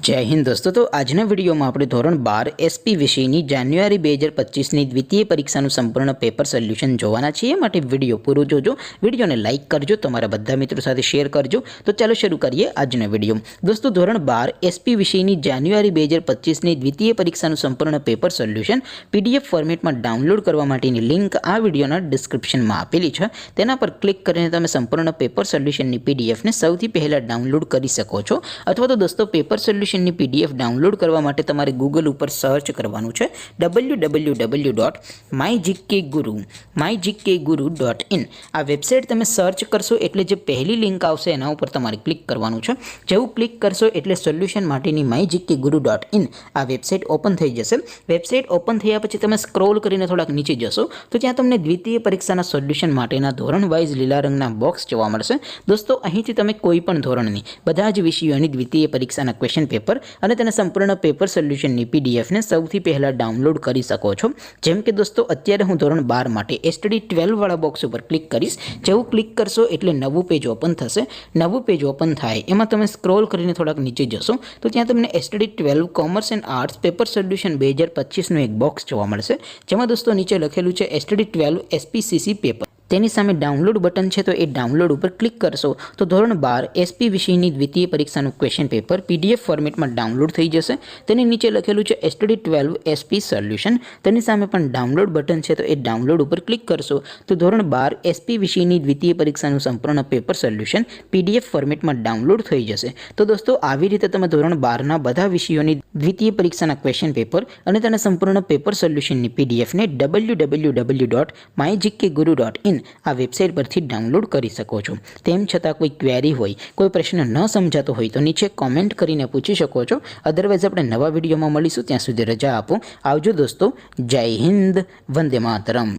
जय हिंद दोस्तों। तो आजना विडियो में આપણે ધોરણ 12 એસપી વિષયની જાન્યુઆરી 2025 ની દ્વિતીય પરીક્ષાનું સંપૂર્ણ પેપર સોલ્યુશન જોવાના છીએ। માટે વિડિયો પૂરો જોજો, વિડિયોને લાઈક કરજો, તમારા બધા મિત્રો સાથે શેર કરજો। તો ચાલો શરૂ કરીએ આજનો વિડિયો। દોસ્તો ધોરણ 12 એસપી વિષયની જાન્યુઆરી 2025 ની દ્વિતીય પરીક્ષાનું સંપૂર્ણ પેપર સોલ્યુશન પીડીએફ ફોર્મેટમાં ડાઉનલોડ કરવા માટેની લિંક આ વિડિયોના ડિસ્ક્રિપ્શનમાં આપેલી છે। તેના પર ક્લિક કરીને તમે સંપૂર્ણ પેપર સોલ્યુશનની પીડીએફને સૌથી પહેલા ડાઉનલોડ કરી શકો છો। અથવા તો દોસ્તો પેપર સોલ્યુશનની પીડીએફ ડાઉનલોડ કરવા માટે તમારે ગૂગલ ઉપર સર્ચ કરવાનું છે www.mygkguru.in। આ વેબસાઇટ તમે સર્ચ કરશો એટલે જે પહેલી લિંક આવશે એના ઉપર તમારે ક્લિક કરવાનું છે। જેવું ક્લિક કરશો એટલે સોલ્યુશન માટેની mygkguru.in આ વેબસાઇટ ઓપન થઈ જશે। વેબસાઇટ ઓપન થયા પછી તમે સ્ક્રોલ કરીને થોડાક નીચે જશો તો ત્યાં તમને દ્વિતીય પરીક્ષાના સોલ્યુશન માટેના ધોરણ વાઇઝ લીલા રંગના બોક્સ જોવા મળશે। દોસ્તો અહીંથી તમે કોઈ પણ ધોરણની બધા જ વિષયોની દ્વિતીય પરીક્ષાના ક્વેશ્ચન પેપર અને તેના સંપૂર્ણ પેપર સોલ્યુશનની પીડીએફને સૌથી પહેલા ડાઉનલોડ કરી શકો છો। જેમ કે દોસ્તો અત્યારે હું ધોરણ 12 માટે એસટીડી 12 વાળા બોક્સ ઉપર ક્લિક કરીશ। જેવું ક્લિક કરશો એટલે નવું પેજ ઓપન થશે। નવું પેજ ઓપન થાય એમાં તમે સ્ક્રોલ કરીને થોડાક નીચે જશો તો ત્યાં તમને STD 12 commerce and arts paper solution 2025નું એક બોક્સ જોવા મળશે। જેમાં દોસ્તો નીચે લખેલું છે એસટીડી 12 એસપીસીસી પેપર। તેની સામે ડાઉનલોડ બટન છે તો એ ડાઉનલોડ ઉપર ક્લિક કરશો તો ધોરણ 12 એસપી વિષયની દ્વિતીય પરીક્ષાનું ક્વેશ્ચન પેપર પીડીએફ ફોર્મેટમાં ડાઉનલોડ થઈ જશે। તેની નીચે લખેલું છે એસટીડી 12 એસપી સોલ્યુશન। તેની સામે પણ ડાઉનલોડ બટન છે તો એ ડાઉનલોડ ઉપર ક્લિક કરશો તો ધોરણ 12 એસપી વિષયની દ્વિતીય પરીક્ષાનું સંપૂર્ણ પેપર સોલ્યુશન પીડીએફ ફોર્મેટમાં ડાઉનલોડ થઈ જશે। તો દોસ્તો આવી રીતે તમે ધોરણ 12ના બધા વિષયોની દ્વિતીય પરીક્ષાના ક્વેશ્ચન પેપર અને તેના સંપૂર્ણ પેપર સોલ્યુશનની પીડીએફને www.mygkguru.in આ વેબસાઇટ પરથી ડાઉનલોડ કરી શકો છો। તેમ છતાં કોઈ ક્વેરી હોય, કોઈ પ્રશ્ન ન સમજાતો હોય તો નીચે કોમેન્ટ કરીને પૂછી શકો છો। અધરવાઇઝ આપણે નવા વિડીયોમાં મળીશું, ત્યાં સુધી રજા આપો। આવજો દોસ્તો। જય હિન્દ, વંદે માતરમ।